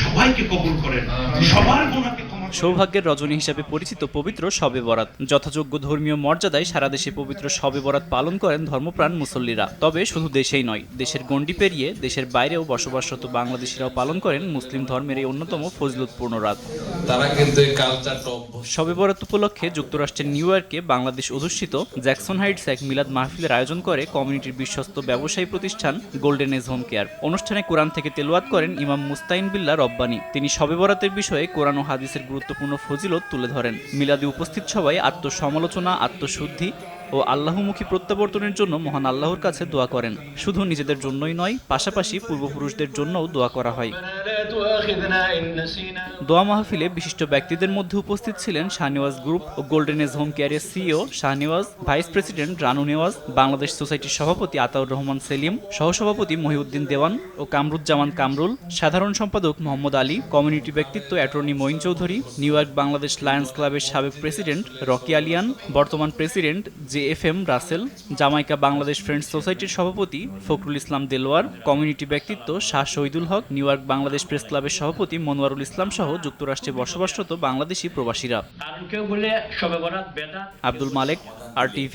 সবাইকে কবুল করেন, সবার গুনাহকে ক্ষমা করেন। সৌভাগ্যের রজনী হিসেবে পরিচিত পবিত্র শবে বরাত। যথাযোগ্য ধর্মীয় মর্যাদায় সারা দেশে পবিত্র শবে বরাত পালন করেন ধর্মপ্রাণ মুসল্লিরা। তবে শুধু দেশেই নয়, দেশের গণ্ডি পেরিয়ে দেশের বাইরেও বসবাসরত বাংলাদেশিরাও পালন করেন মুসলিম ধর্মের এই অন্যতম ফজিলতপূর্ণ রাত। তারা কিন্তু এই কালচারটা শবে বরাত উপলক্ষে যুক্তরাষ্ট্রের নিউ ইয়র্কে বাংলাদেশ অধ্যুষিত জ্যাকসন হাইটস এক মিলাদ মাহফিলের আয়োজন করে কমিউনিটির বিশ্বস্ত ব্যবসায়ী প্রতিষ্ঠান গোল্ডেন এজ হোম কেয়ার। অনুষ্ঠানে কোরআন থেকে তেলাওয়াত করেন ইমাম মুস্তাইন বিল্লাহ রব্বানী। তিনি শবে বরাতের বিষয়ে কোরআন ও হাদিসের গুরুত্বপূর্ণ ফজিলত তুলে ধরেন। মিলাদে উপস্থিত সবাই আত্মসমালোচনা, আত্মশুদ্ধি ও আল্লাহমুখী প্রত্যাবর্তনের জন্য মহান আল্লাহর কাছে দোয়া করেন। শুধু নিজেদের জন্যই নয়, পাশাপাশি পূর্বপুরুষদের জন্যও দোয়া করা হয়। দোয়া মাহফিলে বিশিষ্ট ব্যক্তিদের মধ্যে উপস্থিত ছিলেন শাহনেওয়াজ গ্রুপ ও গোল্ডেন এজ হোম কেয়ারের CEO Shahnawaz, vice president Ranu Nawaz, Bangladesh সোসাইটির সভাপতি আতাউর রহমান সেলিম, সহসভাপতি মহিউদ্দিন দেওয়ান ও কামরুজ্জামান কামরুল, সাধারণ সম্পাদক মোহাম্মদ আলী, কমিউনিটি ব্যক্তিত্ব attorney Moin Chowdhury, New York Bangladesh lions ক্লাবের সাবেক প্রেসিডেন্ট রকি আলিয়ান, বর্তমান president JFM Russel, Jamaica Bangladesh friends সোসাইটির সভাপতি ফখরুল ইসলাম দেলোয়ার, কমিউনিটি ব্যক্তিত্ব Shah Shahidul Haque, New York Bangladesh press ক্লাবের সভাপতি মনোয়ারুল ইসলাম সহ যুক্তরাষ্ট্রে বসবাসরত বাংলাদেশি প্রবাসীরা। আব্দুল মালেক, RTV।